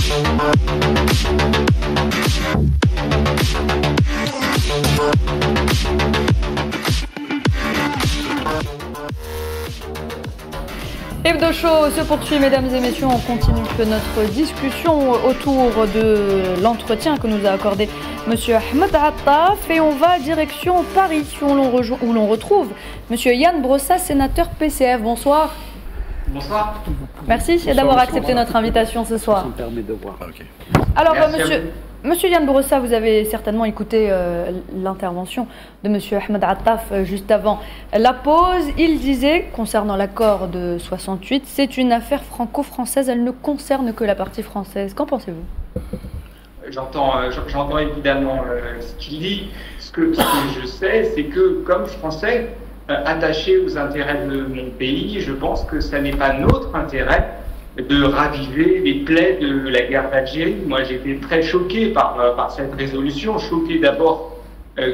Hebdo Show se poursuit, mesdames et messieurs. On continue notre discussion autour de l'entretien que nous a accordé Monsieur Ahmed Attaf et on va direction Paris où l'on retrouve Monsieur Yann Brossa, sénateur PCF. Bonsoir. Bonsoir. Merci d'avoir accepté notre invitation ce soir. Ça me permet de voir. Okay. Alors, Monsieur Yann Brossa, vous avez certainement écouté l'intervention de Monsieur Ahmed Attaf juste avant la pause. Il disait, concernant l'accord de 68, c'est une affaire franco-française, elle ne concerne que la partie française. Qu'en pensez-vous? J'entends évidemment ce qu'il dit. Ce que je sais, c'est que comme Français, attachés aux intérêts de mon pays, je pense que ça n'est pas notre intérêt de raviver les plaies de la guerre d'Algérie. Moi, j'ai été très choqué par cette résolution, choqué d'abord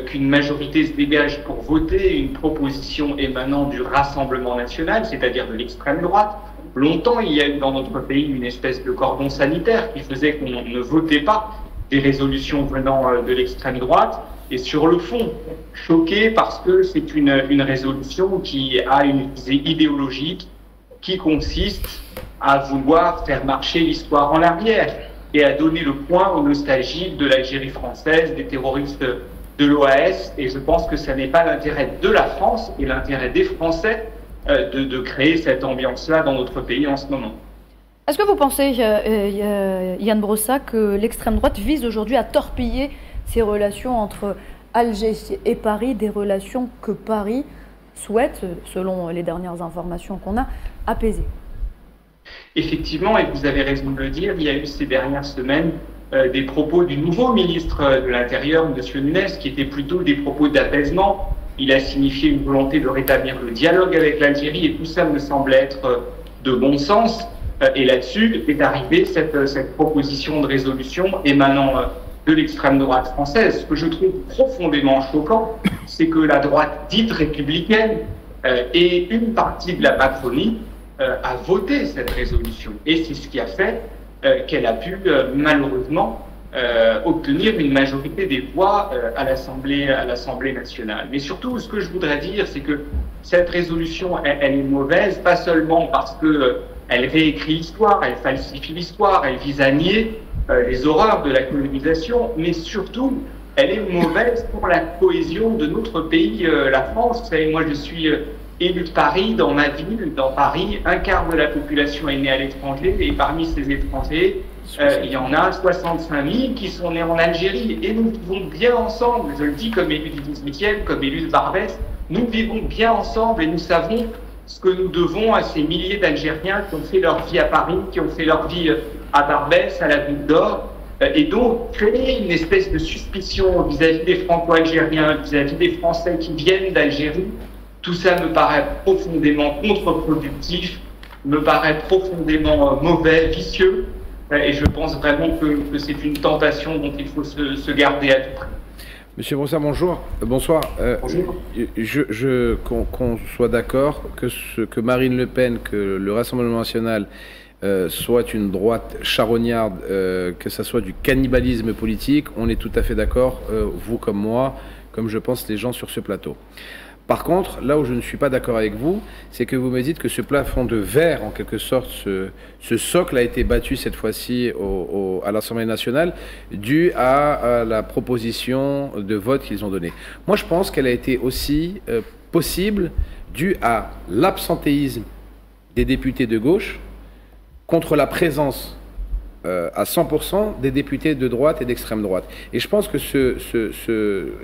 qu'une majorité se dégage pour voter une proposition émanant du Rassemblement national, c'est-à-dire de l'extrême droite. Longtemps, il y a eu dans notre pays une espèce de cordon sanitaire qui faisait qu'on ne votait pas des résolutions venant de l'extrême droite. Et sur le fond, choqué parce que c'est une résolution qui a une visée idéologique qui consiste à vouloir faire marcher l'histoire en arrière et à donner le point aux nostalgiques de l'Algérie française, des terroristes de l'OAS. Et je pense que ce n'est pas l'intérêt de la France et l'intérêt des Français de créer cette ambiance-là dans notre pays en ce moment. Est-ce que vous pensez, Yann Brossa, que l'extrême droite vise aujourd'hui à torpiller ces relations entre Alger et Paris, des relations que Paris souhaite, selon les dernières informations qu'on a, apaiser? Effectivement, et vous avez raison de le dire, il y a eu ces dernières semaines des propos du nouveau ministre de l'Intérieur, M. Nunes, qui étaient plutôt des propos d'apaisement. Il a signifié une volonté de rétablir le dialogue avec l'Algérie et tout ça me semble être de bon sens. Et là-dessus est arrivée cette proposition de résolution émanant de l'extrême droite française. Ce que je trouve profondément choquant, c'est que la droite dite républicaine et une partie de la Macronie a voté cette résolution. Et c'est ce qui a fait qu'elle a pu malheureusement obtenir une majorité des voix à l'Assemblée nationale. Mais surtout, ce que je voudrais dire, c'est que cette résolution, elle est mauvaise, pas seulement parce qu'elle réécrit l'histoire, elle falsifie l'histoire, elle vise à nier les horreurs de la colonisation, mais surtout, elle est mauvaise pour la cohésion de notre pays, la France. Vous savez, moi, je suis élu de Paris. Dans ma ville, dans Paris, un quart de la population est née à l'étranger, et parmi ces étrangers, il y en a 65 000 qui sont nés en Algérie. Et nous vivons bien ensemble, je le dis comme élu du 18e, comme élu de Barbès, nous vivons bien ensemble et nous savons ce que nous devons à ces milliers d'Algériens qui ont fait leur vie à Paris, qui ont fait leur vie à Barbès, à la Goutte d'Or. Et donc, créer une espèce de suspicion vis-à-vis des Franco-Algériens, vis-à-vis des Français qui viennent d'Algérie, tout ça me paraît profondément contre-productif, me paraît profondément mauvais, vicieux, et je pense vraiment que c'est une tentation dont il faut se garder à tout prix. Monsieur Brossa, bonjour. Bonsoir. Bonjour. Qu'on soit d'accord que Marine Le Pen, que le Rassemblement national soit une droite charognarde, que ça soit du cannibalisme politique, on est tout à fait d'accord, vous comme moi, comme je pense les gens sur ce plateau. Par contre, là où je ne suis pas d'accord avec vous, c'est que vous me dites que ce plafond de verre, en quelque sorte, ce socle a été battu cette fois-ci à l'Assemblée nationale dû à la proposition de vote qu'ils ont donnée. Moi, je pense qu'elle a été aussi possible due à l'absentéisme des députés de gauche contre la présence à 100% des députés de droite et d'extrême droite. Et je pense que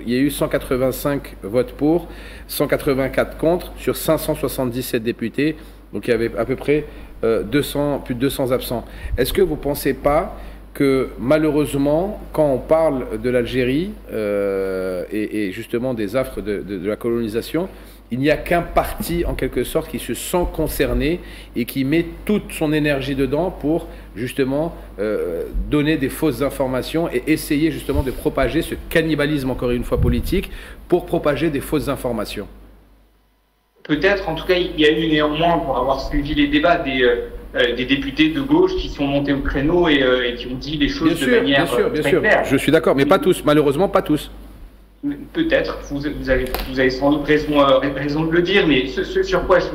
il y a eu 185 votes pour, 184 contre sur 577 députés, donc il y avait à peu près plus de 200 absents. Est-ce que vous ne pensez pas que malheureusement, quand on parle de l'Algérie et justement des affres de la colonisation, il n'y a qu'un parti, en quelque sorte, qui se sent concerné et qui met toute son énergie dedans pour, justement, donner des fausses informations et essayer, justement, de propager ce cannibalisme, encore une fois, politique, pour propager des fausses informations. Peut-être, en tout cas, il y a eu néanmoins, pour avoir suivi les débats, des députés de gauche qui sont montés au créneau et qui ont dit les choses de manière très claire. Je suis d'accord, mais pas tous, malheureusement pas tous. Peut-être, vous avez sans doute raison de le dire, mais ce sur quoi je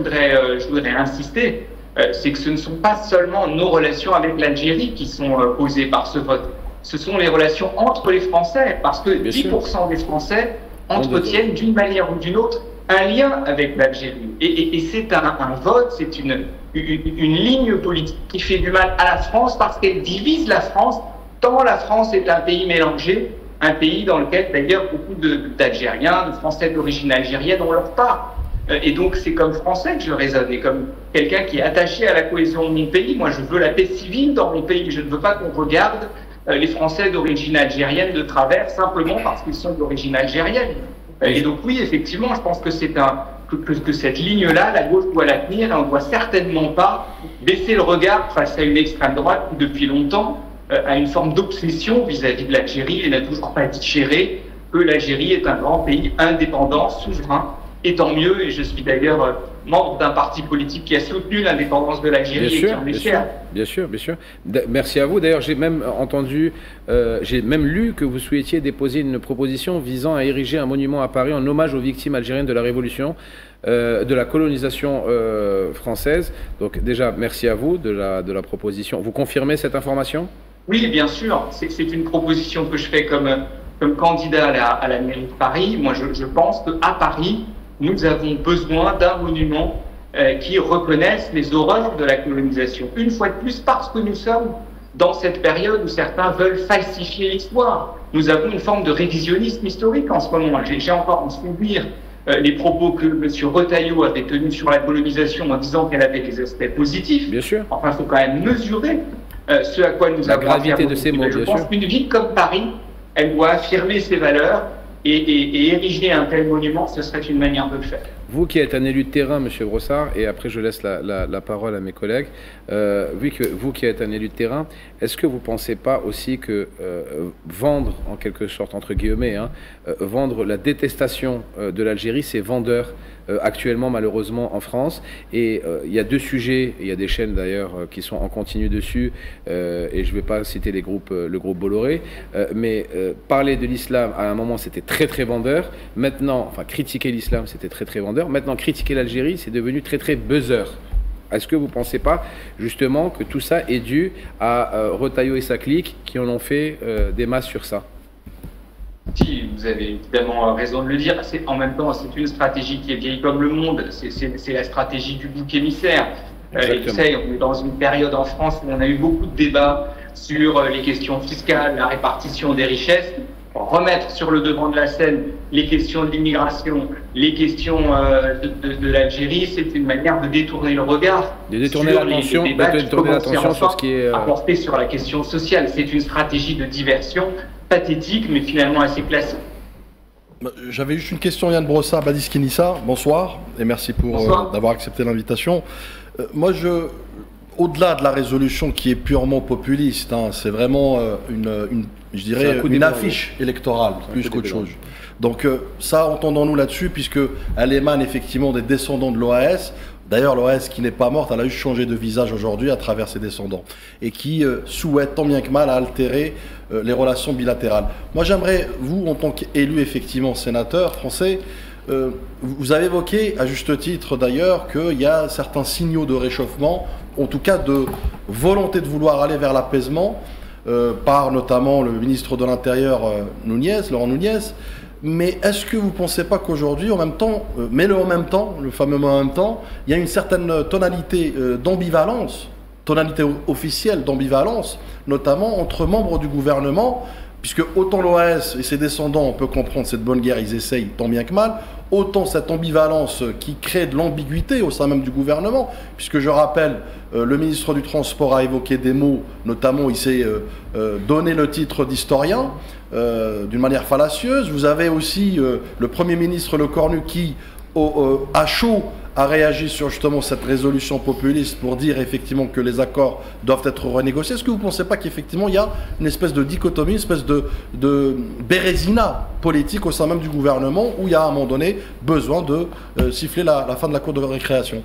voudrais insister, c'est que ce ne sont pas seulement nos relations avec l'Algérie qui sont posées par ce vote. Ce sont les relations entre les Français, parce que 10% des Français entretiennent d'une manière ou d'une autre un lien avec l'Algérie. Et c'est un vote, c'est une ligne politique qui fait du mal à la France parce qu'elle divise la France, tant la France est un pays mélangé, un pays dans lequel d'ailleurs beaucoup d'Algériens, de Français d'origine algérienne ont leur part. Et donc c'est comme Français que je raisonne, et comme quelqu'un qui est attaché à la cohésion de mon pays. Moi je veux la paix civile dans mon pays, je ne veux pas qu'on regarde les Français d'origine algérienne de travers simplement parce qu'ils sont d'origine algérienne. Et donc oui, effectivement, je pense que c'est que cette ligne-là, la gauche doit la tenir, et on ne doit certainement pas baisser le regard face à une extrême droite qui depuis longtemps a une forme d'obsession vis-à-vis de l'Algérie et n'a toujours pas digéré que l'Algérie est un grand pays indépendant, souverain, et tant mieux. Et je suis d'ailleurs membre d'un parti politique qui a soutenu l'indépendance de l'Algérie et qui en est fier. Bien sûr, bien sûr. Merci à vous. D'ailleurs, j'ai même entendu, j'ai même lu que vous souhaitiez déposer une proposition visant à ériger un monument à Paris en hommage aux victimes algériennes de la Révolution, de la colonisation française. Donc déjà, merci à vous de la proposition. Vous confirmez cette information ? Oui, bien sûr. C'est une proposition que je fais comme candidat à la mairie de Paris. Moi, je pense qu'à Paris, nous avons besoin d'un monument qui reconnaisse les horreurs de la colonisation. Une fois de plus, parce que nous sommes dans cette période où certains veulent falsifier l'histoire. Nous avons une forme de révisionnisme historique en ce moment. J'ai encore en souvenir les propos que M. Retailleau avait tenus sur la colonisation en disant qu'elle avait des aspects positifs. Bien sûr. Enfin, il faut quand même mesurer ce à quoi nous avons affaire. La gravité de ces mots, je pense qu'une ville comme Paris, elle doit affirmer ses valeurs et ériger un tel monument, ce serait une manière de le faire. Vous qui êtes un élu de terrain, M. Brossard, et après je laisse la parole à mes collègues, vu que vous qui êtes un élu de terrain, est-ce que vous ne pensez pas aussi que vendre, en quelque sorte, entre guillemets, vendre la détestation de l'Algérie, c'est vendeur actuellement malheureusement en France, et il y a deux sujets, il y a des chaînes d'ailleurs qui sont en continu dessus, et je ne vais pas citer le groupe Bolloré, mais parler de l'islam à un moment c'était très très vendeur, maintenant, enfin critiquer l'islam c'était très très vendeur, maintenant critiquer l'Algérie c'est devenu très très buzzer. Est-ce que vous ne pensez pas justement que tout ça est dû à Retailleau et sa clique qui en ont fait des masses sur ça? Si, vous avez évidemment raison de le dire. En même temps, c'est une stratégie qui est vieille comme le monde. C'est la stratégie du bouc émissaire. Et vous savez, on est dans une période en France où on a eu beaucoup de débats sur les questions fiscales, la répartition des richesses. Remettre sur le devant de la scène les questions de l'immigration, les questions de l'Algérie, c'est une manière de détourner le regard. De détourner l'attention sur ce qui est apporté sur la question sociale. C'est une stratégie de diversion pathétique, mais finalement assez classique. J'avais juste une question, Yann Brossard, Badiskini-Nissa. Bonsoir, et merci d'avoir accepté l'invitation. Moi, au-delà de la résolution qui est purement populiste, c'est vraiment une affiche électorale, plus qu'autre chose. Donc ça, entendons-nous là-dessus, puisqu'elle émane effectivement des descendants de l'OAS. D'ailleurs, l'OAS qui n'est pas morte, elle a juste changé de visage aujourd'hui à travers ses descendants, et qui souhaite tant bien que mal à altérer les relations bilatérales. Moi, j'aimerais, vous, en tant qu'élu, effectivement, sénateur français, vous avez évoqué, à juste titre d'ailleurs, qu'il y a certains signaux de réchauffement, en tout cas de volonté de vouloir aller vers l'apaisement, par notamment le ministre de l'Intérieur, Laurent Nunez. Mais est-ce que vous ne pensez pas qu'aujourd'hui, en même temps, le fameux mot en même temps, il y a une certaine tonalité d'ambivalence, tonalité officielle d'ambivalence, notamment entre membres du gouvernement, puisque autant l'OAS et ses descendants, on peut comprendre cette bonne guerre, ils essayent tant bien que mal, autant cette ambivalence qui crée de l'ambiguïté au sein même du gouvernement, puisque je rappelle, le ministre du Transport a évoqué des mots, notamment il s'est donné le titre d'historien, d'une manière fallacieuse. Vous avez aussi le Premier ministre Le Cornu qui, à chaud, a réagi sur justement cette résolution populiste pour dire effectivement que les accords doivent être renégociés. Est-ce que vous ne pensez pas qu'effectivement il y a une espèce de dichotomie, une espèce de bérésina politique au sein même du gouvernement où il y a à un moment donné besoin de siffler la fin de la cour de récréation?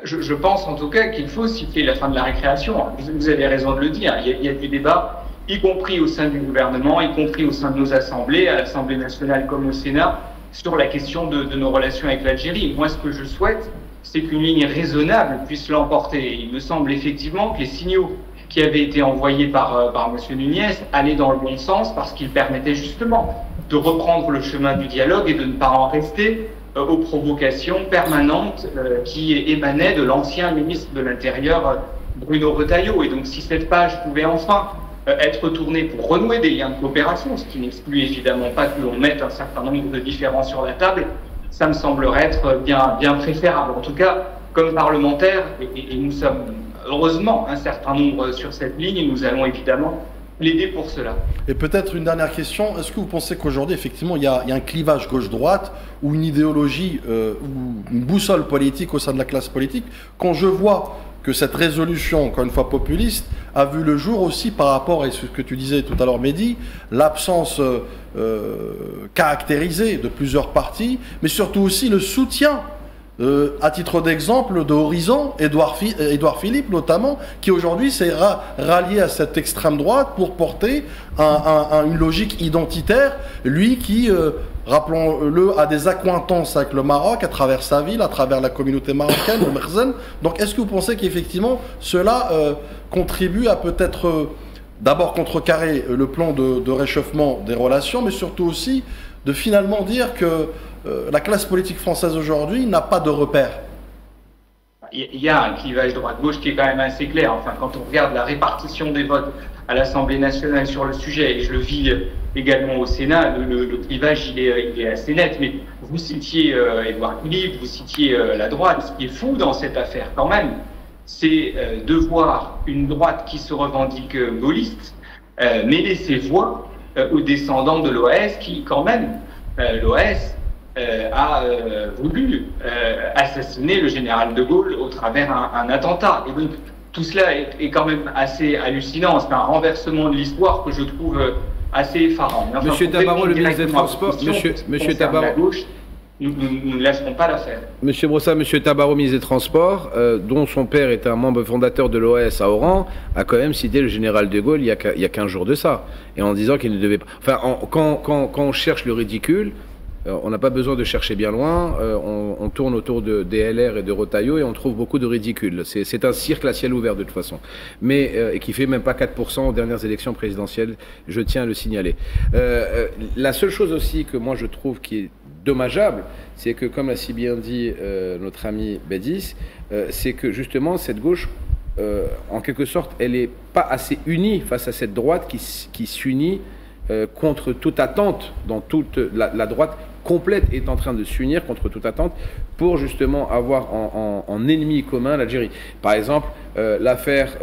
Je pense en tout cas qu'il faut siffler la fin de la récréation. Vous avez raison de le dire. Il y a du débat, y compris au sein du gouvernement, y compris au sein de nos assemblées, à l'Assemblée nationale comme au Sénat, sur la question de nos relations avec l'Algérie. Moi, ce que je souhaite, c'est qu'une ligne raisonnable puisse l'emporter. Il me semble effectivement que les signaux qui avaient été envoyés par M. Nunez allaient dans le bon sens parce qu'ils permettaient justement de reprendre le chemin du dialogue et de ne pas en rester aux provocations permanentes qui émanaient de l'ancien ministre de l'Intérieur, Bruno Retailleau. Et donc, si cette page pouvait enfin être tournée pour renouer des liens de coopération, ce qui n'exclut évidemment pas que l'on mette un certain nombre de différends sur la table, ça me semblerait être bien préférable. En tout cas, comme parlementaires, et nous sommes heureusement un certain nombre sur cette ligne, nous allons évidemment l'aider pour cela. Et peut-être une dernière question, est-ce que vous pensez qu'aujourd'hui, effectivement, il y a un clivage gauche-droite ou une idéologie ou une boussole politique au sein de la classe politique, quand je vois que cette résolution, encore une fois populiste, a vu le jour aussi par rapport à ce que tu disais tout à l'heure, Mehdi, l'absence caractérisée de plusieurs partis, mais surtout aussi le soutien à titre d'exemple, de Horizon, Édouard Philippe notamment, qui aujourd'hui s'est rallié à cette extrême droite pour porter une logique identitaire, lui qui, rappelons-le, a des accointances avec le Maroc, à travers sa ville, à travers la communauté marocaine, le Merzen. Donc est-ce que vous pensez qu'effectivement cela contribue à peut-être d'abord contrecarrer le plan de réchauffement des relations, mais surtout aussi de finalement dire que la classe politique française aujourd'hui n'a pas de repères? Il y a un clivage droite-gauche qui est quand même assez clair. Enfin, quand on regarde la répartition des votes à l'Assemblée nationale sur le sujet, et je le vis également au Sénat, le clivage il est assez net. Mais vous citiez Édouard Philippe, vous citiez la droite. Ce qui est fou dans cette affaire quand même, c'est de voir une droite qui se revendique gaulliste mêler ses voix aux descendants de l'OAS qui, quand même, l'OAS a voulu assassiner le général de Gaulle au travers un attentat. Et donc, tout cela est quand même assez hallucinant. C'est un renversement de l'histoire que je trouve assez effarant. Enfin, Monsieur Tabarot, le ministre des Transports, Monsieur Tabarot, nous ne laisserons pas la faire. Monsieur Brossat, Monsieur Tabarot, ministre des Transports, dont son père est un membre fondateur de l'OAS à Oran, a quand même cité le général de Gaulle il y a 15 jours de ça, et en disant qu'il ne devait pas... Enfin, quand on cherche le ridicule, on n'a pas besoin de chercher bien loin, on tourne autour de DLR et de Retailleau et on trouve beaucoup de ridicule. C'est un cirque à ciel ouvert de toute façon, mais et qui fait même pas 4% aux dernières élections présidentielles, je tiens à le signaler. La seule chose aussi que moi je trouve qui est dommageable, c'est que, comme l'a si bien dit notre ami Bédis, c'est que justement cette gauche, en quelque sorte, elle n'est pas assez unie face à cette droite qui s'unit contre toute attente, dans toute la droite complète est en train de s'unir contre toute attente pour justement avoir en ennemi commun l'Algérie. Par exemple, l'affaire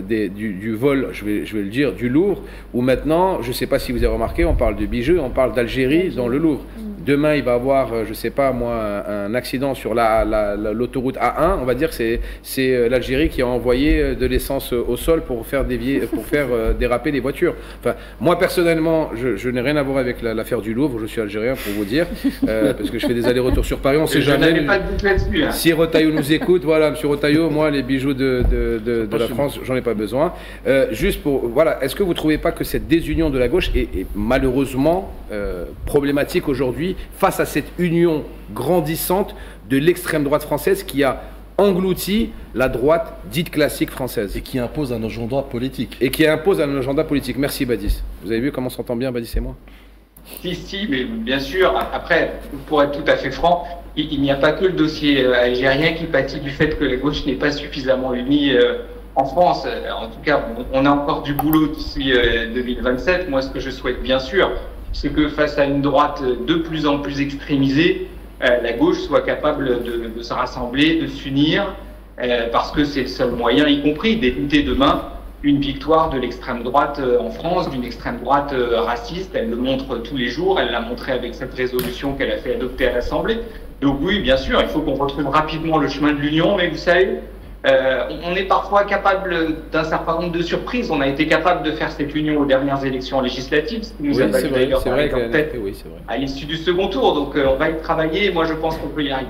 du vol, je vais le dire, du Louvre, où maintenant, je ne sais pas si vous avez remarqué, on parle de bijoux, on parle d'Algérie dans le Louvre. Demain, il va y avoir, je ne sais pas moi, un accident sur l'autoroute A1. On va dire que c'est l'Algérie qui a envoyé de l'essence au sol pour faire déraper les voitures. Enfin, moi, personnellement, je n'ai rien à voir avec l'affaire du Louvre. Je suis algérien, pour vous dire, parce que je fais des allers-retours sur Paris. On ne sait jamais. Je n'avais pas de doute là-dessus. Hein. Si Retailleau nous écoute, voilà, monsieur Retailleau, moi, les bijoux de la France, j'en ai pas besoin. Juste pour, voilà, est-ce que vous ne trouvez pas que cette désunion de la gauche est malheureusement problématique aujourd'hui face à cette union grandissante de l'extrême droite française qui a englouti la droite dite classique française. Et qui impose un agenda politique. Merci Badis. Vous avez vu comment on s'entend bien, Badis et moi? Si, mais bien sûr. Après, pour être tout à fait franc, il n'y a pas que le dossier algérien qui pâtit du fait que la gauche n'est pas suffisamment unie en France. En tout cas, on a encore du boulot d'ici 2027. Moi, ce que je souhaite bien sûr, c'est que face à une droite de plus en plus extrémisée, la gauche soit capable de se rassembler, de s'unir, parce que c'est le seul moyen, y compris d'éviter demain une victoire de l'extrême droite en France, d'une extrême droite raciste. Elle le montre tous les jours, elle l'a montré avec cette résolution qu'elle a fait adopter à l'Assemblée. Donc oui, bien sûr, il faut qu'on retrouve rapidement le chemin de l'union, mais vous savez, on est parfois capable d'un certain nombre de surprises. On a été capable de faire cette union aux dernières élections législatives, ce qui nous a valu d'ailleurs en tête à l'issue du second tour. Donc on va y travailler et moi je pense qu'on peut y arriver.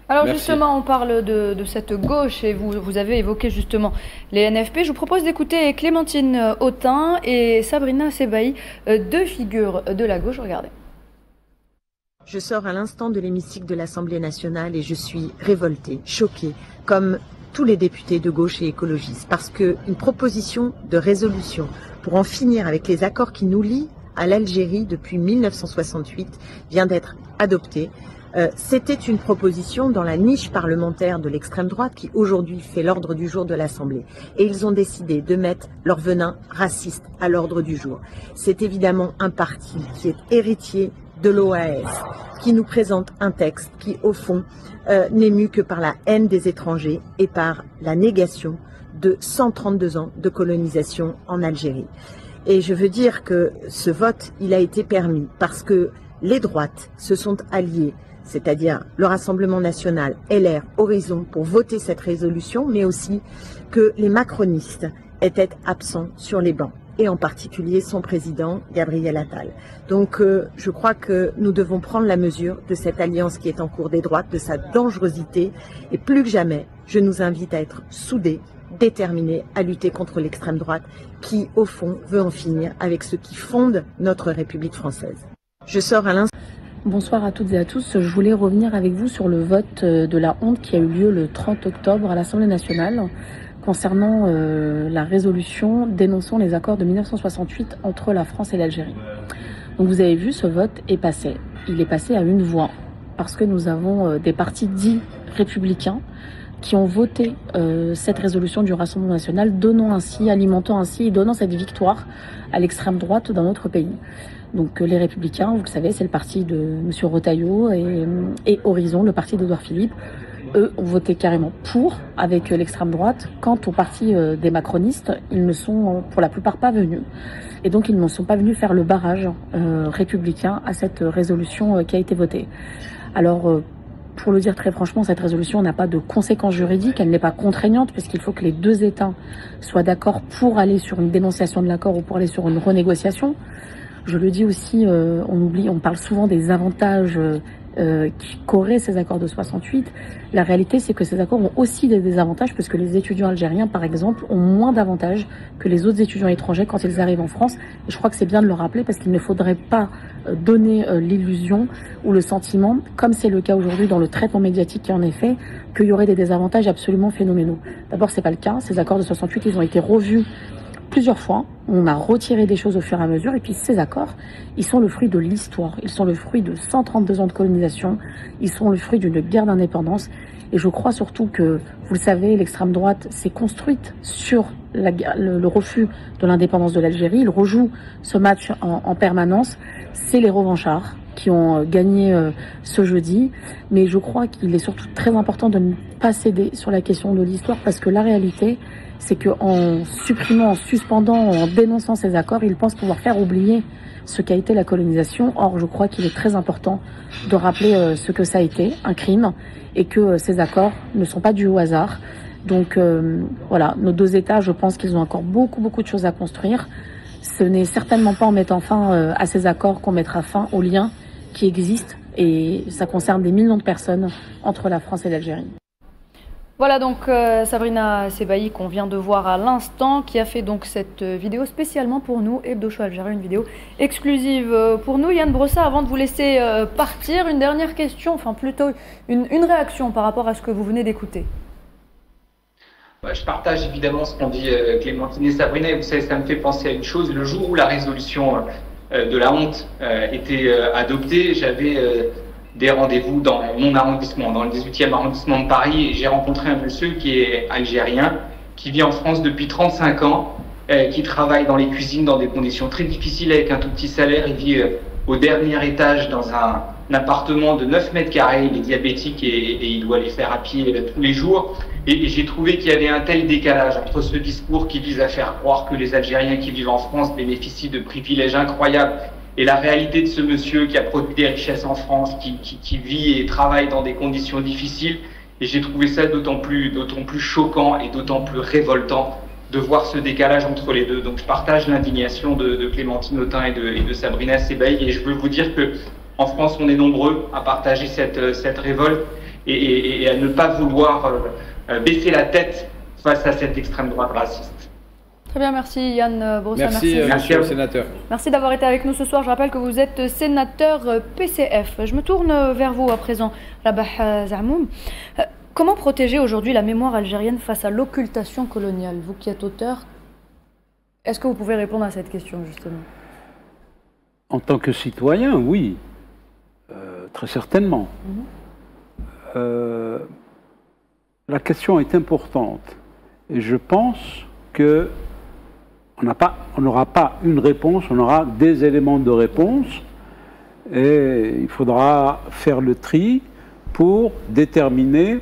Alors Merci. justement, on parle de cette gauche et vous avez évoqué justement les NFP. Je vous propose d'écouter Clémentine Autain et Sabrina Sebahi, deux figures de la gauche. Regardez. Je sors à l'instant de l'hémicycle de l'Assemblée nationale et je suis révoltée, choquée, comme tous les députés de gauche et écologistes, parce qu'une proposition de résolution pour en finir avec les accords qui nous lient à l'Algérie depuis 1968 vient d'être adoptée. C'était une proposition dans la niche parlementaire de l'extrême droite qui aujourd'hui fait l'ordre du jour de l'Assemblée. Et ils ont décidé de mettre leur venin raciste à l'ordre du jour. C'est évidemment un parti qui est héritier de l'OAS, qui nous présente un texte qui, au fond, n'est mu que par la haine des étrangers et par la négation de 132 ans de colonisation en Algérie. Et je veux dire que ce vote, il a été permis parce que les droites se sont alliées, c'est-à-dire le Rassemblement national, LR, Horizon, pour voter cette résolution, mais aussi que les macronistes étaient absents sur les bancs, et en particulier son président, Gabriel Attal. Donc je crois que nous devons prendre la mesure de cette alliance qui est en cours des droites, de sa dangerosité, et plus que jamais, je nous invite à être soudés, déterminés à lutter contre l'extrême droite, qui, au fond, veut en finir avec ce qui fonde notre République française. Je sors à l'instant. Bonsoir à toutes et à tous. Je voulais revenir avec vous sur le vote de la honte qui a eu lieu le 30 octobre à l'Assemblée nationale concernant la résolution dénonçant les accords de 1968 entre la France et l'Algérie. Donc vous avez vu, ce vote est passé. Il est passé à une voix parce que nous avons des partis dits républicains qui ont voté cette résolution du Rassemblement national, donnant ainsi, alimentant ainsi et donnant cette victoire à l'extrême droite dans notre pays. Donc les Républicains, vous le savez, c'est le parti de M. Retailleau et Horizon, le parti d'Édouard Philippe. Eux ont voté carrément pour avec l'extrême droite. Quant au parti des macronistes, ils ne sont pour la plupart pas venus. Et donc ils ne sont pas venus faire le barrage républicain à cette résolution qui a été votée. Alors pour le dire très franchement, cette résolution n'a pas de conséquences juridiques, elle n'est pas contraignante puisqu'il faut que les deux États soient d'accord pour aller sur une dénonciation de l'accord ou pour aller sur une renégociation. Je le dis aussi, on parle souvent des avantages qu'auraient ces accords de 68. La réalité, c'est que ces accords ont aussi des désavantages parce que les étudiants algériens, par exemple, ont moins d'avantages que les autres étudiants étrangers quand ils arrivent en France. Et je crois que c'est bien de le rappeler parce qu'il ne faudrait pas donner l'illusion ou le sentiment, comme c'est le cas aujourd'hui dans le traitement médiatique qui en est fait, qu'il y aurait des désavantages absolument phénoménaux. D'abord, c'est pas le cas. Ces accords de 68, ils ont été revus plusieurs fois, on a retiré des choses au fur et à mesure, et puis ces accords, ils sont le fruit de l'histoire, ils sont le fruit de 132 ans de colonisation, ils sont le fruit d'une guerre d'indépendance, et je crois surtout que, vous le savez, l'extrême droite s'est construite sur le refus de l'indépendance de l'Algérie, il rejoue ce match en permanence, c'est les revanchards qui ont gagné ce jeudi, mais je crois qu'il est surtout très important de ne pas céder sur la question de l'histoire, parce que la réalité, c'est qu'en supprimant, en suspendant, en dénonçant ces accords, ils pensent pouvoir faire oublier ce qu'a été la colonisation. Or, je crois qu'il est très important de rappeler ce que ça a été, un crime, et que ces accords ne sont pas dus au hasard. Donc voilà, nos deux États, je pense qu'ils ont encore beaucoup de choses à construire. Ce n'est certainement pas en mettant fin à ces accords qu'on mettra fin aux liens qui existent, et ça concerne des millions de personnes entre la France et l'Algérie. Voilà donc Sabrina Sebahi qu'on vient de voir à l'instant, qui a fait donc cette vidéo spécialement pour nous, Hebdo Show Algérie, une vidéo exclusive pour nous. Yann Brossa, avant de vous laisser partir, une dernière question, enfin plutôt une réaction par rapport à ce que vous venez d'écouter. Je partage évidemment ce qu'ont dit Clémentine et Sabrina, et vous savez, ça me fait penser à une chose. Le jour où la résolution de la honte était adoptée, j'avais des rendez-vous dans mon arrondissement, dans le 18e arrondissement de Paris, et j'ai rencontré un monsieur qui est algérien, qui vit en France depuis 35 ans, qui travaille dans les cuisines dans des conditions très difficiles avec un tout petit salaire. Il vit au dernier étage dans un appartement de 9 mètres carrés, il est diabétique et il doit les faire à pied tous les jours. Et j'ai trouvé qu'il y avait un tel décalage entre ce discours qui vise à faire croire que les Algériens qui vivent en France bénéficient de privilèges incroyables et la réalité de ce monsieur qui a produit des richesses en France, qui vit et travaille dans des conditions difficiles. Et j'ai trouvé ça d'autant plus choquant et d'autant plus révoltant de voir ce décalage entre les deux. Donc je partage l'indignation de Clémentine Autain et de Sabrina Sebahi, et je veux vous dire que en France, on est nombreux à partager cette révolte. et à ne pas vouloir baisser la tête face à cette extrême droite raciste. Très bien, merci Yann Brossa. Merci, monsieur le sénateur. Merci d'avoir été avec nous ce soir. Je rappelle que vous êtes sénateur PCF. Je me tourne vers vous à présent, Rabah Zahmoum. Comment protéger aujourd'hui la mémoire algérienne face à l'occultation coloniale? Vous qui êtes auteur, est-ce que vous pouvez répondre à cette question justement? En tant que citoyen, oui, très certainement. La question est importante et je pense que on n'aura pas une réponse, on aura des éléments de réponse et il faudra faire le tri pour déterminer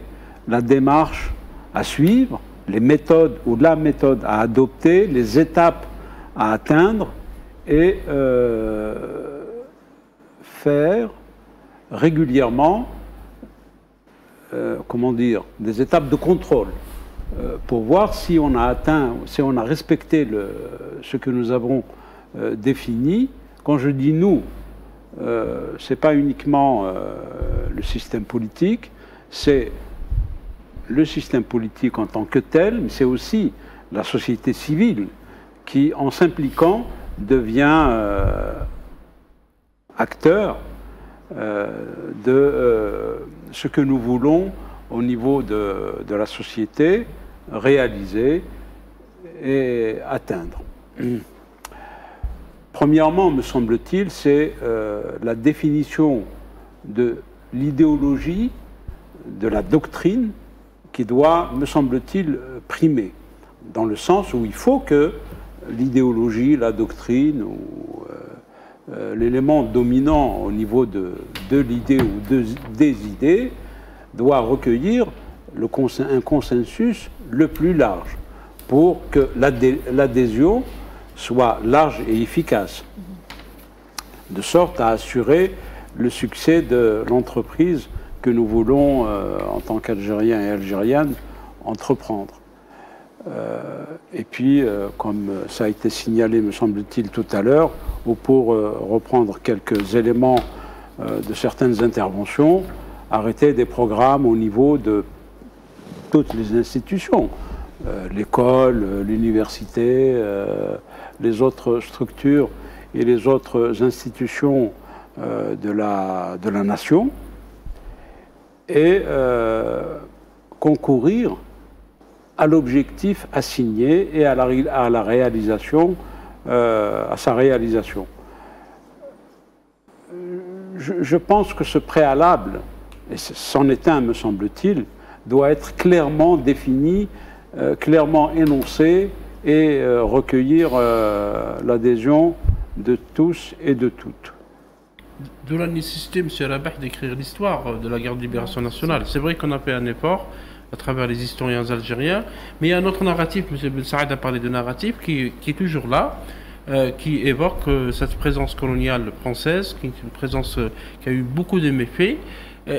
la démarche à suivre, les méthodes ou la méthode à adopter, les étapes à atteindre et faire régulièrement, comment dire, des étapes de contrôle pour voir si on a atteint, si on a respecté ce que nous avons défini. Quand je dis nous, ce n'est pas uniquement le système politique, c'est le système politique en tant que tel, mais c'est aussi la société civile qui, en s'impliquant, devient acteur de ce que nous voulons au niveau de la société réaliser et atteindre. Premièrement, me semble-t-il, c'est la définition de l'idéologie, de la doctrine qui doit, me semble-t-il, primer, dans le sens où il faut que l'idéologie, la doctrine ou l'élément dominant au niveau de l'idée ou des idées doit recueillir un consensus le plus large pour que l'adhésion soit large et efficace, de sorte à assurer le succès de l'entreprise que nous voulons, en tant qu'Algériens et Algériennes, entreprendre. Et puis, comme ça a été signalé, me semble-t-il, tout à l'heure, ou pour reprendre quelques éléments de certaines interventions, arrêter des programmes au niveau de toutes les institutions, l'école, l'université, les autres structures et les autres institutions de la nation, et concourir à l'objectif assigné et à la réalisation, à sa réalisation. Je pense que ce préalable, et c'en est un, me semble-t-il, doit être clairement défini, clairement énoncé et recueillir l'adhésion de tous et de toutes. De la nécessité, M. Rabah, d'écrire l'histoire de la guerre de libération nationale. C'est vrai qu'on a fait un effort à travers les historiens algériens, mais il y a un autre narratif, M. Ben Saïd a parlé de narratif, qui est toujours là, qui évoque cette présence coloniale française, qui est une présence qui a eu beaucoup de méfaits,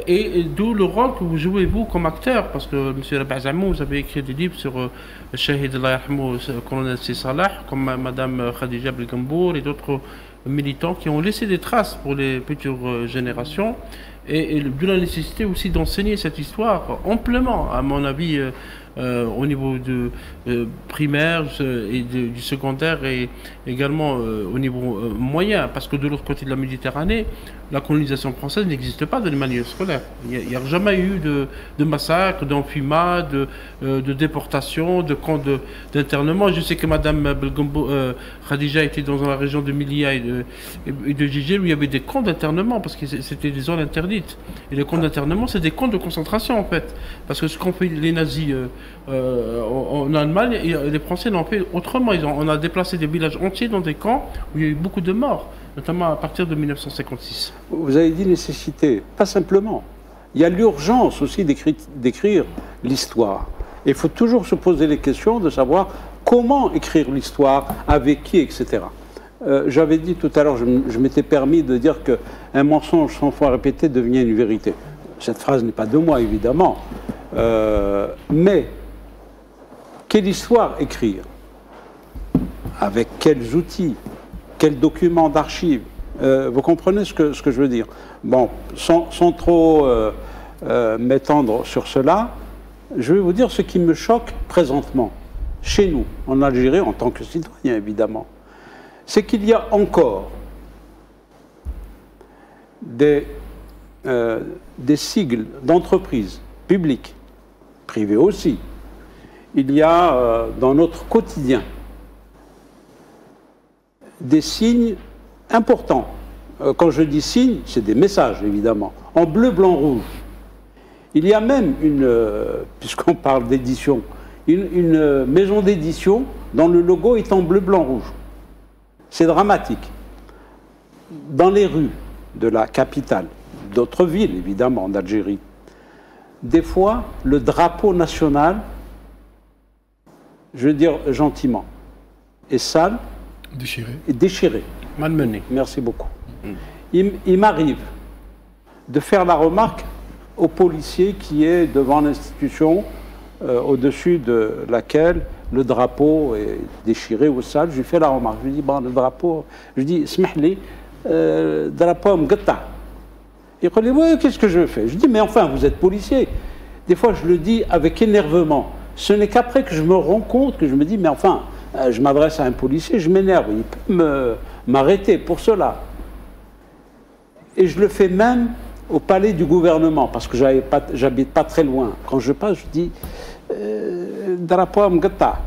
et d'où le rôle que vous jouez, vous, comme acteur, parce que, M. Rabah Zahmoum, vous avez écrit des livres sur le Shahid Allah Yarhamou, le colonel Si Salah, comme Mme Khadija Belgambour et d'autres militants qui ont laissé des traces pour les futures générations, et de la nécessité aussi d'enseigner cette histoire amplement, à mon avis, au niveau de primaire et du secondaire, et également au niveau moyen, parce que de l'autre côté de la Méditerranée, la colonisation française n'existe pas dans les manuels scolaires. Il n'y a jamais eu de massacre, d'enfumades, de déportation, de camps d'internement. Je sais que Mme Belgambo Khadija était dans la région de Milia et de Gigel, où il y avait des camps d'internement, parce que c'était des zones interdites. Et les camps d'internement, c'est des camps de concentration, en fait. Parce que ce qu'ont fait les nazis en Allemagne, les Français l'ont fait autrement. On a déplacé des villages entiers dans des camps où il y a eu beaucoup de morts, notamment à partir de 1956. Vous avez dit nécessité, pas simplement. Il y a l'urgence aussi d'écrire l'histoire. Et il faut toujours se poser les questions de savoir comment écrire l'histoire, avec qui, etc. J'avais dit tout à l'heure, je m'étais permis de dire qu'un mensonge 100 fois répété devient une vérité. Cette phrase n'est pas de moi, évidemment. Mais quelle histoire écrire? Avec quels outils? Quels documents d'archives? Vous comprenez ce que je veux dire? Bon, sans trop m'étendre sur cela. Je vais vous dire ce qui me choque présentement, chez nous, en Algérie, en tant que citoyen évidemment, c'est qu'il y a encore des sigles d'entreprises publiques, privées aussi. Il y a dans notre quotidien des signes importants. Quand je dis signes, c'est des messages évidemment, en bleu, blanc, rouge. Il y a même puisqu'on parle d'édition, une maison d'édition dont le logo est en bleu, blanc, rouge. C'est dramatique. Dans les rues de la capitale, d'autres villes évidemment d'Algérie, des fois le drapeau national, je veux dire gentiment, est sale, déchiré. Malmené. Merci beaucoup. Il m'arrive de faire la remarque au policier qui est devant l'institution au-dessus de laquelle le drapeau est déchiré ou sale. Je lui fais la remarque. Je lui dis, bon, le drapeau, je lui dis, smahli, drapeau m'gata. Il me dit, oui, qu'est-ce que je fais? Je lui dis, mais enfin, vous êtes policier. Des fois, je le dis avec énervement. Ce n'est qu'après que je me rends compte que je me dis, mais enfin, je m'adresse à un policier, je m'énerve. Il peut m'arrêter pour cela. Et je le fais même au palais du gouvernement, parce que j'habite pas très loin. Quand je passe, je dis drapeau m'gata.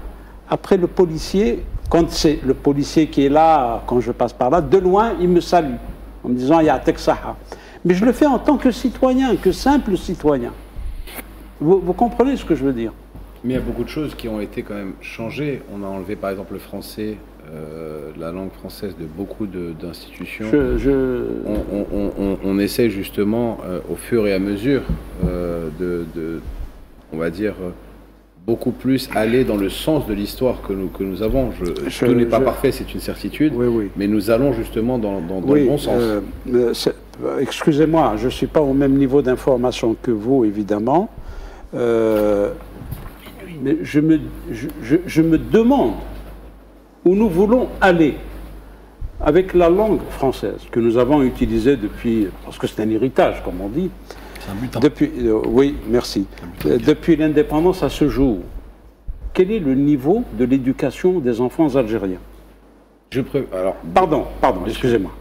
Après le policier, quand c'est le policier qui est là, quand je passe par là, de loin, il me salue en me disant Ya'tek saha. Mais je le fais en tant que citoyen, que simple citoyen. Vous comprenez ce que je veux dire? Mais il y a beaucoup de choses qui ont été quand même changées. On a enlevé par exemple le français, la langue française de beaucoup d'institutions. On essaie justement au fur et à mesure on va dire, beaucoup plus aller dans le sens de l'histoire que nous avons. Tout n'est pas parfait, c'est une certitude, oui. Mais nous allons justement dans le bon sens. Excusez-moi, je ne suis pas au même niveau d'information que vous, évidemment. Mais je me demande où nous voulons aller avec la langue française que nous avons utilisée depuis, parce que c'est un héritage, comme on dit. C'est un butin. Oui, merci. Depuis l'indépendance à ce jour, quel est le niveau de l'éducation des enfants algériens? Pardon, excusez-moi.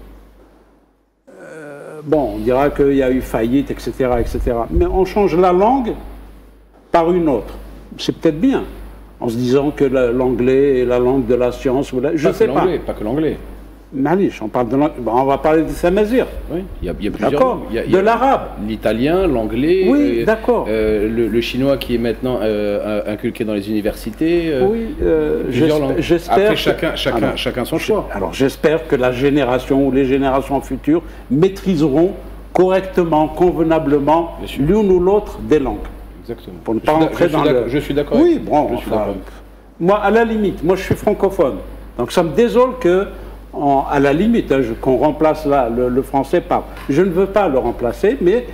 Bon, on dira qu'il y a eu faillite, etc., etc. Mais on change la langue par une autre. C'est peut-être bien, en se disant que l'anglais est la langue de la science. Je ne sais pas. Pas que l'anglais. Malish, on parle de on va parler de Samazir. Oui, il y a plusieurs. D'accord. De l'arabe. L'italien, l'anglais. Oui, d'accord. Le chinois qui est maintenant inculqué dans les universités. Oui, j'espère. Après, chacun son choix. Alors j'espère que la génération ou les générations futures maîtriseront correctement, convenablement, l'une ou l'autre des langues. Exactement. Pour ne pas entrer dans je suis d'accord. Oui, bon, moi, à la limite, moi je suis francophone. Donc ça me désole que, à la limite, qu'on remplace le français par. Je ne veux pas le remplacer, mais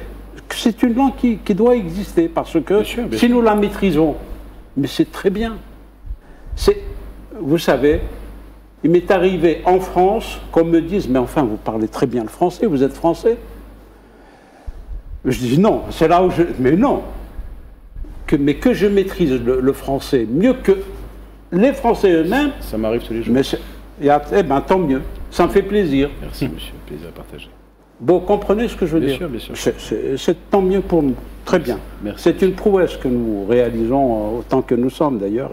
c'est une langue qui doit exister, parce que si nous la maîtrisons, mais c'est très bien. Vous savez, il m'est arrivé en France qu'on me dise, mais enfin, vous parlez très bien le français, vous êtes français? Je dis non, c'est là où mais non. Mais que je maîtrise le français mieux que les Français eux-mêmes. Ça m'arrive tous les jours. Eh ben, tant mieux, ça me fait plaisir. Merci monsieur, plaisir à partager. Bon, comprenez ce que je veux dire? Bien sûr. C'est tant mieux pour nous, très bien. C'est une prouesse que nous réalisons autant que nous sommes d'ailleurs.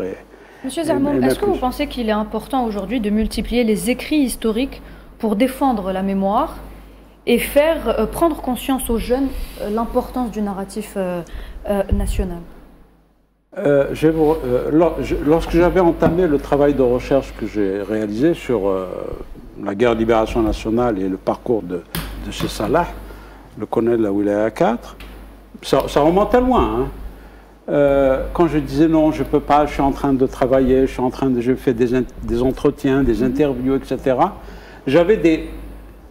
Monsieur Zermoun, est-ce que vous pensez qu'il est important aujourd'hui de multiplier les écrits historiques pour défendre la mémoire et faire prendre conscience aux jeunes l'importance du narratif national? Lorsque j'avais entamé le travail de recherche que j'ai réalisé sur la guerre de libération nationale et le parcours de ce Salah, le colonel de la Wilaya 4, ça remontait loin. Quand je disais non, je ne peux pas, je suis en train de travailler, je fais des entretiens, des interviews, etc. J'avais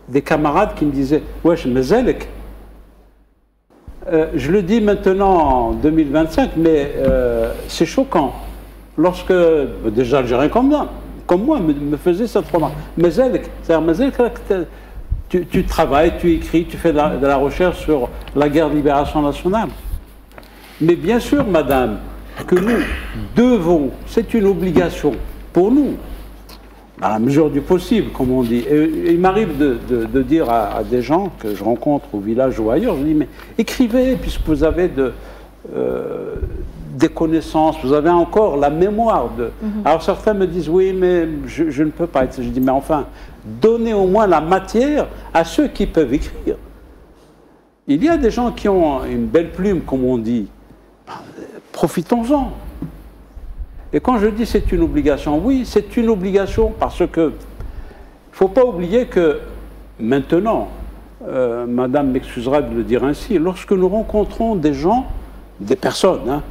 des camarades qui me disaient « Wesh, mezelek ». Je le dis maintenant en 2025, mais c'est choquant. Lorsque des Algériens comme moi me faisaient cette remarque. Mais tu travailles, tu écris, tu fais de la recherche sur la guerre de libération nationale. Mais bien sûr, madame, que nous devons, c'est une obligation pour nous, à la mesure du possible, comme on dit. Et il m'arrive de dire à des gens que je rencontre au village ou ailleurs, je dis, mais écrivez, puisque vous avez des connaissances, vous avez encore la mémoire de... Alors certains me disent, oui, mais je ne peux pas être... Je dis, mais enfin, donnez au moins la matière à ceux qui peuvent écrire. Il y a des gens qui ont une belle plume, comme on dit. Profitons-en. Et quand je dis c'est une obligation, oui, c'est une obligation parce que il ne faut pas oublier que maintenant, madame m'excusera de le dire ainsi, lorsque nous rencontrons des gens, des personnes, hein,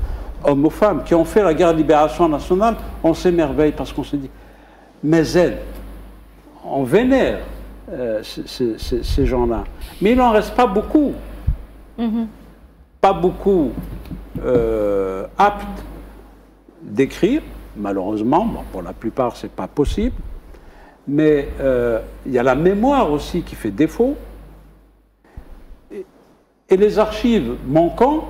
hommes ou femmes, qui ont fait la guerre de libération nationale, on s'émerveille parce qu'on se dit, mais elles, on vénère ces gens-là. Mais il n'en reste pas beaucoup. Pas beaucoup aptes d'écrire, malheureusement, bon, pour la plupart c'est pas possible, mais il y a la mémoire aussi qui fait défaut, et les archives manquant,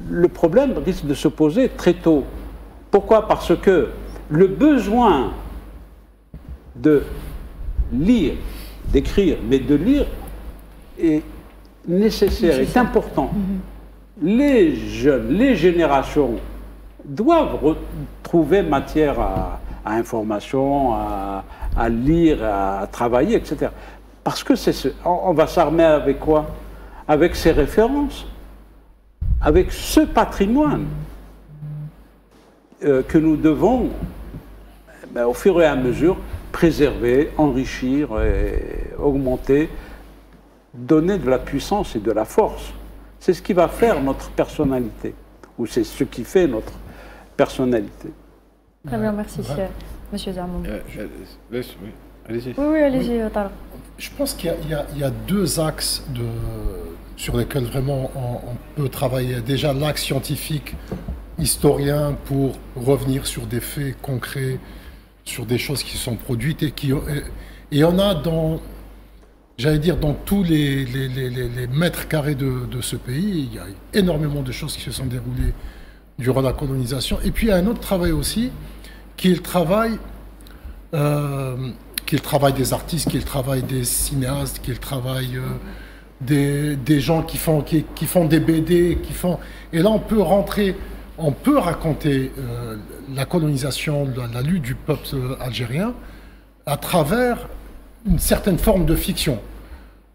le problème risque de se poser très tôt. Pourquoi? Parce que le besoin de lire, d'écrire, mais de lire est nécessaire, est important. Les jeunes, les générations doivent retrouver matière à information, à lire, à travailler, etc. Parce que on va s'armer avec quoi? Avec ces références, avec ce patrimoine que nous devons, au fur et à mesure, préserver, enrichir, et augmenter, donner de la puissance et de la force. C'est ce qui va faire notre personnalité, ou c'est ce qui fait notre personnalité. Très bien, merci, monsieur Zarmoum. Oui, allez-y. Oui, allez-y, Tara. Je pense qu'il y a deux axes sur lesquels vraiment on peut travailler. Déjà, l'axe scientifique, historien, pour revenir sur des faits concrets, sur des choses qui sont produites et et on a j'allais dire, dans tous les mètres carrés de ce pays, il y a énormément de choses qui se sont déroulées durant la colonisation. Et puis il y a un autre travail aussi, qui est le travail des artistes, qui est le travail des cinéastes, qui est le travail des gens qui font des BD, Et là, on peut raconter la colonisation, la lutte du peuple algérien à travers une certaine forme de fiction.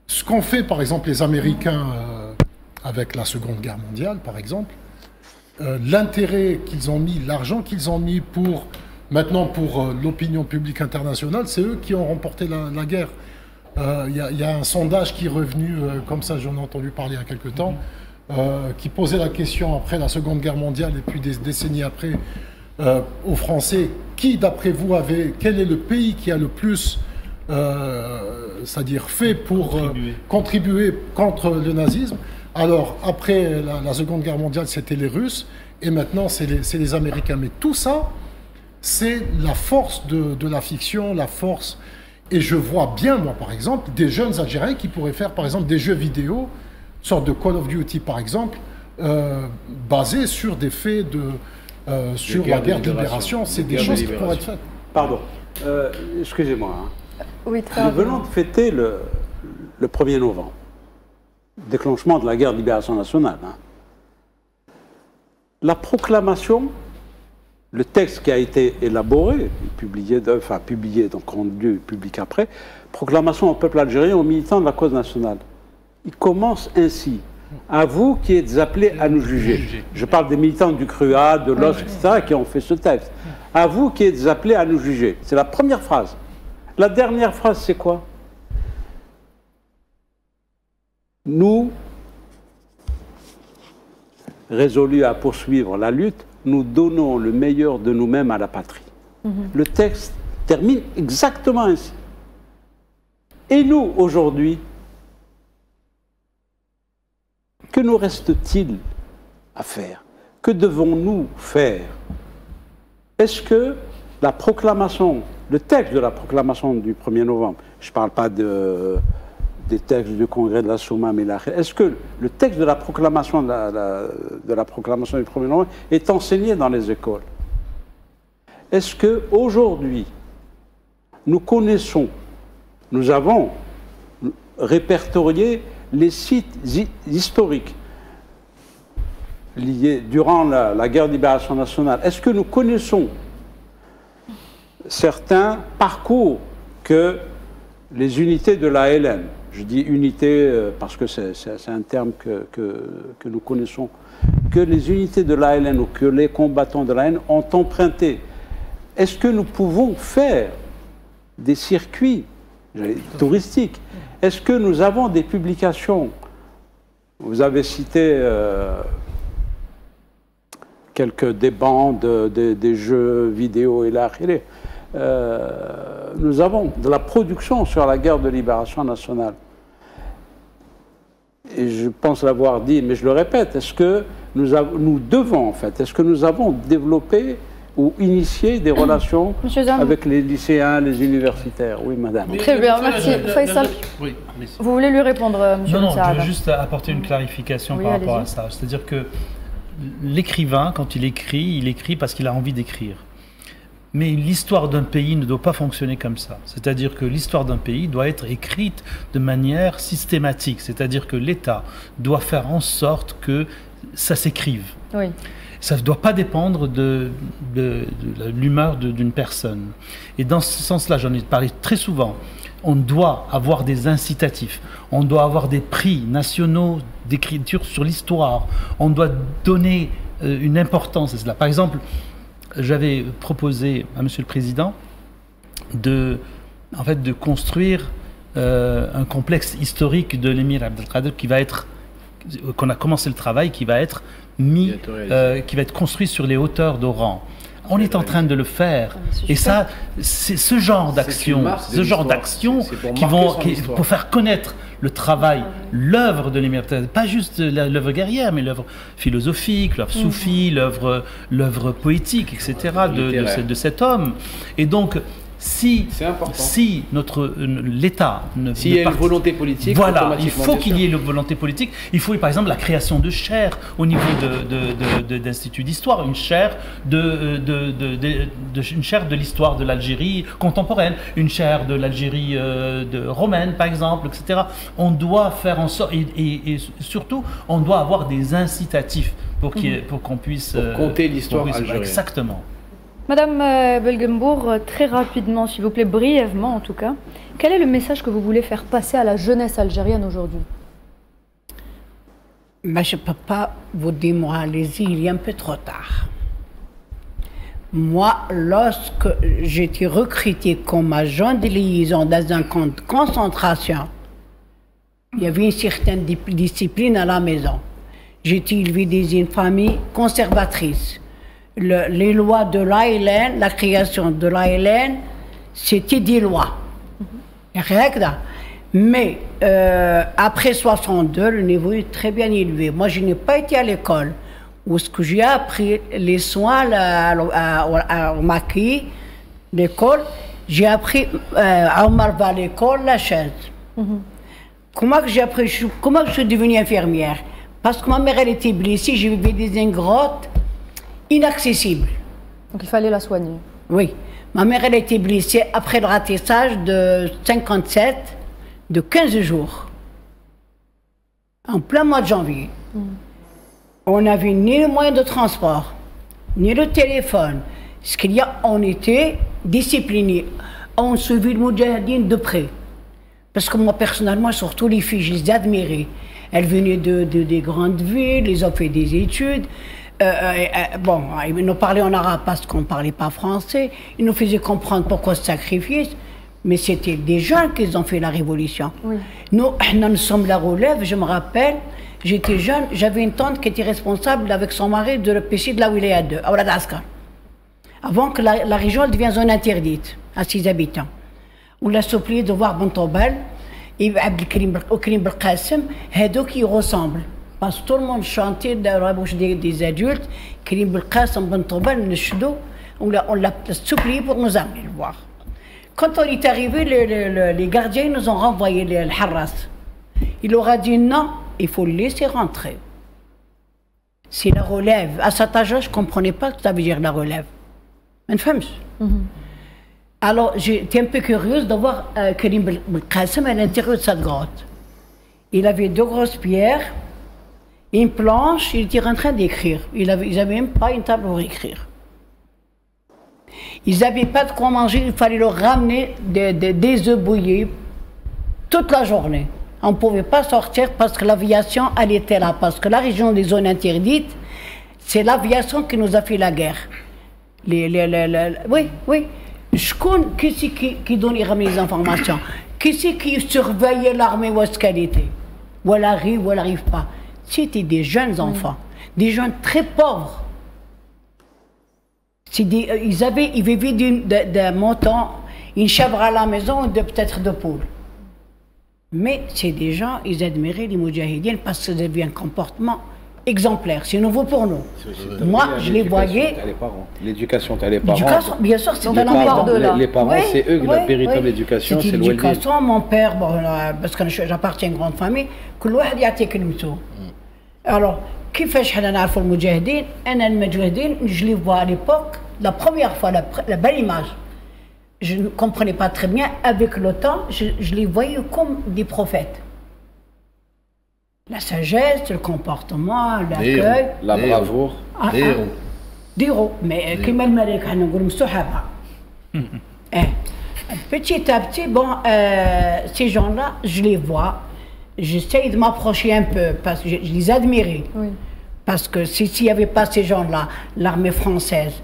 Ce qu'ont fait, par exemple, les Américains avec la Seconde Guerre mondiale, par exemple, l'intérêt qu'ils ont mis, l'argent qu'ils ont mis pour l'opinion publique internationale, c'est eux qui ont remporté la guerre. Il y a un sondage qui est revenu, comme ça j'en ai entendu parler il y a quelque temps, qui posait la question après la Seconde Guerre mondiale et puis des décennies après, aux Français, quel est le pays qui a le plus c'est-à-dire fait pour contribuer contre le nazisme? Alors, après la Seconde Guerre mondiale, c'était les Russes, et maintenant, c'est les Américains. Mais tout ça, c'est la force de la fiction, la force... Et je vois bien, moi, par exemple, des jeunes Algériens qui pourraient faire, par exemple, des jeux vidéo, une sorte de Call of Duty, par exemple, basés sur des faits sur la guerre de libération. C'est des choses qui pourraient être faites. Pardon, excusez-moi, hein. Oui, Nous venons de fêter le 1er novembre, déclenchement de la guerre de libération nationale. Hein. La proclamation, le texte qui a été élaboré, publié, donc rendu public après, proclamation au peuple algérien, aux militants de la cause nationale. Il commence ainsi. À vous qui êtes appelés à nous juger. Je parle des militants du CRUA, de l'OS, etc., qui ont fait ce texte. À vous qui êtes appelés à nous juger. C'est la première phrase. La dernière phrase, c'est quoi? Nous, résolus à poursuivre la lutte, nous donnons le meilleur de nous-mêmes à la patrie. Le texte termine exactement ainsi. Et nous, aujourd'hui, que nous reste-t-il à faire? Que devons-nous faire? Est-ce que la proclamation, le texte de la proclamation du 1er novembre, je ne parle pas des textes du congrès de la Souma, mais est-ce que le texte de la proclamation du 1er novembre est enseigné dans les écoles? Est-ce qu'aujourd'hui, nous connaissons, nous avons répertorié les sites historiques liés durant la guerre de libération nationale? Est-ce que nous connaissons certains parcours que les unités de l'ALN, je dis unité parce que c'est un terme que nous connaissons, que les unités de l'ALN ou que les combattants de l'ALN ont emprunté? Est-ce que nous pouvons faire des circuits touristiques? Est-ce que nous avons des publications? Vous avez cité quelques des bandes, des jeux vidéo et là. Nous avons de la production sur la guerre de libération nationale. Et je pense l'avoir dit, mais je le répète, est-ce que nous devons, en fait, est-ce que nous avons développé ou initié des relations avec les lycéens, les universitaires? Oui, madame. Très bien, merci. Faisal, oui, vous voulez lui répondre, monsieur Non, je veux juste apporter une clarification par rapport à ça. C'est-à-dire que l'écrivain, quand il écrit parce qu'il a envie d'écrire. Mais l'histoire d'un pays ne doit pas fonctionner comme ça. C'est-à-dire que l'histoire d'un pays doit être écrite de manière systématique. C'est-à-dire que l'État doit faire en sorte que ça s'écrive. Oui. Ça ne doit pas dépendre de l'humeur d'une personne. Et dans ce sens-là, j'en ai parlé très souvent, on doit avoir des incitatifs, on doit avoir des prix nationaux d'écriture sur l'histoire, on doit donner une importance à cela. Par exemple, j'avais proposé à Monsieur le Président de construire un complexe historique de l'émir Abdelkader qu'on a commencé le travail, qui va être construit sur les hauteurs d'Oran. On est en train de le faire. Et ça, c'est ce genre d'action, pour faire connaître le travail, l'œuvre de l'émir, pas juste l'œuvre guerrière, mais l'œuvre philosophique, l'œuvre soufie, l'œuvre poétique, etc. de cet homme. Et donc, si l'État s'il y a une volonté politique, voilà, il faut qu'il y ait une volonté politique. Il faut par exemple la création de chaires au niveau d'instituts d'histoire, une chaire une chaire de l'histoire de l'Algérie contemporaine, une chaire de l'Algérie romaine par exemple, etc. On doit faire en sorte et surtout on doit avoir des incitatifs pour qu'on puisse compter l'histoire algérienne. Exactement. Madame Belgembourg, très rapidement, s'il vous plaît, brièvement en tout cas, quel est le message que vous voulez faire passer à la jeunesse algérienne aujourd'hui? Je ne peux pas vous dire, moi, allez-y, il est un peu trop tard. Moi, lorsque j'étais recrutée comme agent de liaison dans un camp de concentration, il y avait une certaine discipline à la maison. J'étais élevée dans une famille conservatrice. Les lois de l'ALN, la création de l'ALN, c'était des lois. Mais après 62, le niveau est très bien élevé. Moi, je n'ai pas été à l'école. Où ce que j'ai appris les soins au maquis, l'école, j'ai appris à Omarva, l'école, la chaise. Comment que je suis devenue infirmière? Parce que ma mère, elle était blessée, je vivais dans une grotte inaccessible. Donc il fallait la soigner. Oui. Ma mère, elle a été blessée après le ratissage de 57, de 15 jours. En plein mois de janvier. On n'avait ni le moyen de transport, ni le téléphone. Ce qu'il y a, on était disciplinés. On suivait le Moudjahidine de près. Parce que moi, personnellement, surtout les filles, je les admirais. Elles venaient des grandes villes, ils ont fait des études. Ils nous parlaient en arabe parce qu'on ne parlait pas français. Ils nous faisaient comprendre pourquoi ce sacrifice. Mais c'était des jeunes qui ont fait la révolution. Oui. Nous sommes la relève, je me rappelle. J'étais jeune, j'avais une tante qui était responsable avec son mari de l'EPC de la Wilaya 2, à Oulad Askar. Avant que la région devienne zone interdite, à 6 habitants. On l'a supplié de voir Bontobel et Abdelkrim Belkacem, Hedo qui ressemblent. Parce que tout le monde chantait dans la bouche des adultes, Karim Belkacem, Bontobel, le Chdo, on l'a supplié pour nous amener le voir. Quand on est arrivé, les gardiens nous ont renvoyé le Harras. Il leur a dit non, il faut le laisser rentrer. C'est la relève. À cet âge-là, je ne comprenais pas ce que ça veut dire la relève. Alors, j'étais un peu curieuse de voir Karim Belkacem à l'intérieur de cette grotte. Il avait 2 grosses pierres, une planche, il était en train d'écrire. Ils n'avaient même pas une table pour écrire. Ils n'avaient pas de quoi manger, il fallait leur ramener des œufs bouillis toute la journée. On ne pouvait pas sortir parce que l'aviation, elle était là. Parce que la région des zones interdites, c'est l'aviation qui nous a fait la guerre. Oui. Je connais qui c'est qui donnait les informations. Qui c'est qui surveillait l'armée où est-ce qu'elle était. Où elle arrive, où elle n'arrive pas. C'était des jeunes enfants. Des jeunes très pauvres. Ils vivaient d'un montant, une chèvre à la maison, peut-être 2 poules. Mais c'est des gens, ils admiraient les Moudjahidines parce qu'ils avaient un comportement exemplaire. C'est nouveau pour nous. Moi, je les voyais. L'éducation, t'as les parents. L'éducation, bien sûr, c'est un apport de là. Les parents, c'est eux la véritable éducation, c'est l'éducation. Mon père, parce que j'appartiens à une grande famille, alors, كيفاش حنا نعرفوا المجاهدين؟ أنا المجاهدين je les vois à l'époque, la première fois, la belle image. Je ne comprenais pas très bien, avec le temps, je les voyais comme des prophètes. La sagesse, le comportement, l'accueil. La bravoure. Des héros. Mais comme le Malik, on dit Sahaba. Petit à petit, bon, ces gens-là, je les vois. J'essaye de m'approcher un peu, parce que je les admirais. Oui. Parce que s'il n'y avait pas ces gens-là, l'armée française,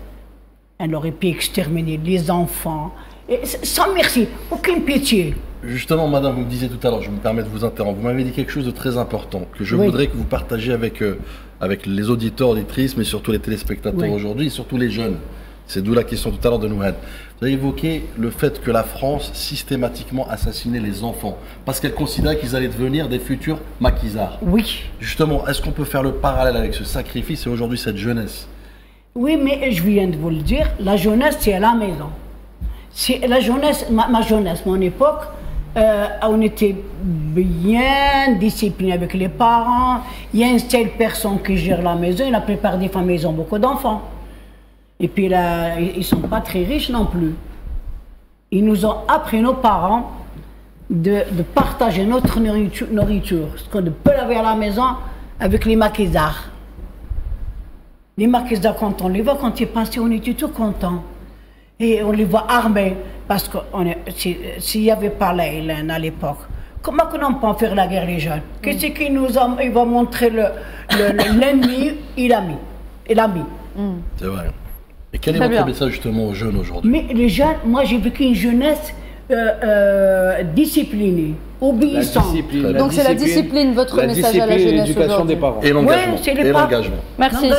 elle aurait pu exterminer les enfants. Et sans merci, aucune pitié. Justement, madame, vous me disiez tout à l'heure, je me permets de vous interrompre, vous m'avez dit quelque chose de très important, que je voudrais que vous partagiez avec les auditeurs, auditrices, mais surtout les téléspectateurs aujourd'hui, et surtout les jeunes. C'est d'où la question tout à l'heure de Nouhad. Vous avez évoqué le fait que la France systématiquement assassinait les enfants, parce qu'elle considérait qu'ils allaient devenir des futurs maquisards. Oui. Justement, est-ce qu'on peut faire le parallèle avec ce sacrifice et aujourd'hui cette jeunesse? Oui, mais je viens de vous le dire, la jeunesse, c'est à la maison. C'est la jeunesse, ma jeunesse, mon époque, on était bien disciplinés avec les parents. Il y a une seule personne qui gère la maison, et la plupart des familles ont beaucoup d'enfants. Et puis là, ils ne sont pas très riches non plus. Ils nous ont appris, nos parents, de partager notre nourriture, ce qu'on peut avoir à la maison avec les maquisards. Les maquisards, quand on les voit, quand ils passaient, on était tout contents. Et on les voit armés, parce que s'il n'y avait pas l'Aïlen à l'époque, comment on peut faire la guerre les jeunes? Qu'est-ce qu'il nous a, il va montrer l'ennemi, il a mis. C'est vrai. Et quel est votre message justement aux jeunes aujourd'hui? Mais les jeunes, moi j'ai vécu une jeunesse disciplinée, obéissante. Donc c'est la discipline, votre message à la jeunesse l'éducation des parents. Et l'engagement. Oui, et l'engagement. Merci.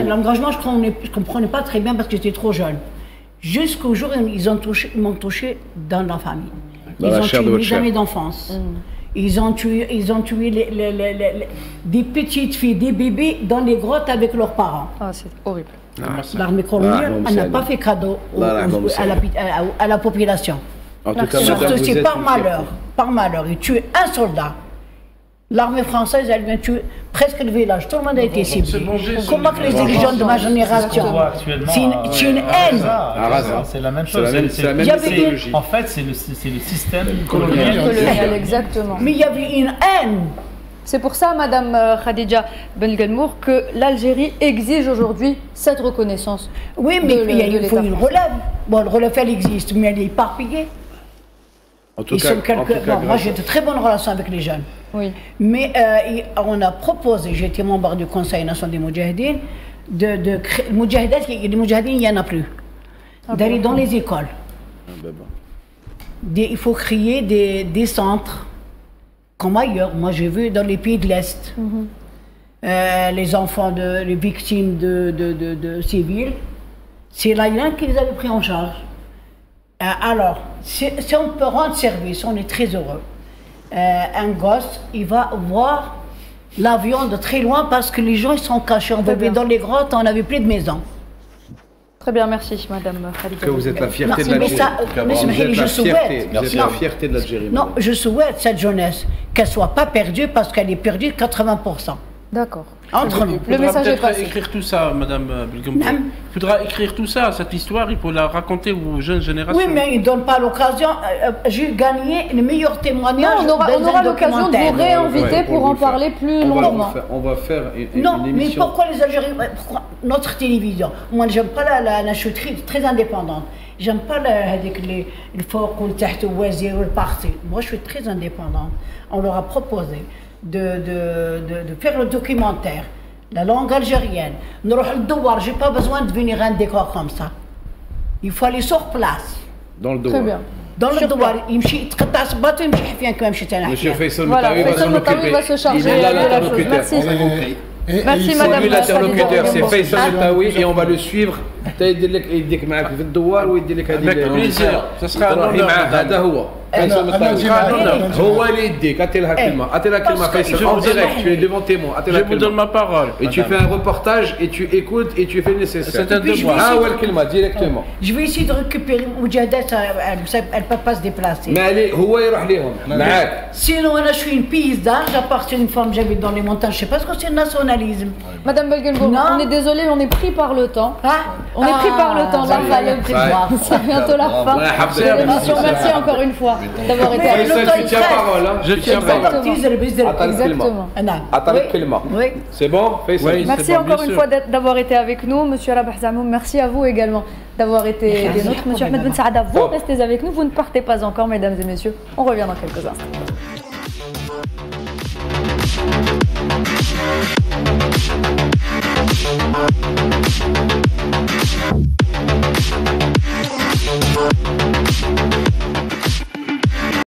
L'engagement, je ne comprenais pas très bien parce que j'étais trop jeune. Jusqu'au jour où ils m'ont touché dans la famille. Ils ont tué mes amis d'enfance. Ils ont tué des petites filles, des bébés dans les grottes avec leurs parents. Ah, c'est horrible. L'armée coloniale, elle n'a pas fait cadeau à la population. En tout cas, surtout c'est par malheur. Ils tuaient un soldat. L'armée française, elle vient tuer presque le village. Tout le monde a été ciblé. Comment que les dirigeants de ma génération, c'est une haine. C'est la même chose. En fait, c'est le système colonial. Exactement. Mais il y avait une haine. C'est pour ça, Madame Khadija Bengelmour, que l'Algérie exige aujourd'hui cette reconnaissance. Oui, mais il faut une relève. Bon, le relève, elle existe, mais elle est éparpillée. En tout cas, moi, j'ai de très bonnes relations avec les jeunes. Oui. Mais on a proposé, j'étais membre du Conseil national des Moudjahidines, de créer. Les Moudjahidines, il n'y en a plus. D'aller dans les écoles. Il faut créer des centres. Comme ailleurs, moi j'ai vu dans les pays de l'Est, les enfants, les victimes de civils, c'est l'Iran qui les avait pris en charge. Alors, si on peut rendre service, on est très heureux. Un gosse, il va voir l'avion de très loin parce que les gens ils sont cachés. On vivait dans les grottes, on n'avait plus de maison. Très bien, merci Madame Khalida. Que vous êtes la fierté de mais l'Algérie. ça, mais Vous êtes la je souhaite. fierté, vous êtes la Non. fierté de l'Algérie. Non, je souhaite cette jeunesse qu'elle soit pas perdue parce qu'elle est perdue 80%. D'accord. Entre nous. Le message est peut-être passé. écrire tout ça, Madame Belgambo. Non. Il faudra écrire tout ça, cette histoire, il faut la raconter aux jeunes générations. Oui, mais ils ne donnent pas l'occasion. J'ai gagné le meilleur témoignage. Non, on aura l'occasion de vous réinviter Ouais, pour on en le faire. parler plus On va longuement. On va faire une Non, mais émission. pourquoi les Algériens, pourquoi notre télévision? Moi, j'aime pas la je suis très indépendante. J'aime pas il faut qu'on teste au wazir ou le parti. Moi, je suis très indépendante. On leur a proposé de faire le documentaire, la langue algérienne. Nous allons le devoir. J'ai pas besoin de venir un décor comme ça. Il faut aller sur place. Dans le dos. Très bien. Dans le devoir, يمشي يتقطع صباطه يمشي حفيان كما مشيت انا. Monsieur Faisal Voilà, Moutaoui Faisal Moutaoui va se charger Il est là de la chose. l'interlocuteur. Merci. Merci il faut- Madame Lui l'interlocuteur, c'est Khalida. Faisal Moutaoui et on va le suivre. يديك معاك في الدوار ويدير لك هذه Avec plaisir. Ça sera un تروحي honneur, معاه. madame. هذا هو فيصل مطاوي هو اللي يديك اعطي لها كلمه اعطي لها كلمه فيصل en direct tu es devant témoin اعطي Je لها vous donne كلمه ma parole. et tu fais un reportage et tu écoutes et tu fais le nécessaire C'est un devoir. ها هو الكلمه directement Je vais essayer de récupérer Moujadat, elle ne peut pas se déplacer. ما عليه هو يروح لهم معاك Sinon, je suis une paysane, j'appartiens à une femme, j'habite dans les montagnes, je ne sais pas ce que c'est le nationalisme. Madame Belgambo, Non. on est désolé, on est pris par le temps. Hein? On est pris par le temps. ça Là, y est, le pris Ouais. par- C'est bientôt la fin Ouais, de l'émission. Merci encore une fois d'avoir été avec nous. Faisal tu tiens parole hein Je tu tiens tiens parole Exactement. أعطى الكلمة. Exactement. أعطى Oui. الكلمة Oui. c'est bon Faisal Oui. Merci C'est bon, encore bien une sûr. fois d'avoir été avec nous. Monsieur Rabah Zamoum, merci à vous également d'avoir été des nôtres. Monsieur Ahmed Ben Saada, vous restez avec nous. Vous ne partez pas encore, mesdames et messieurs. On revient dans quelques instants.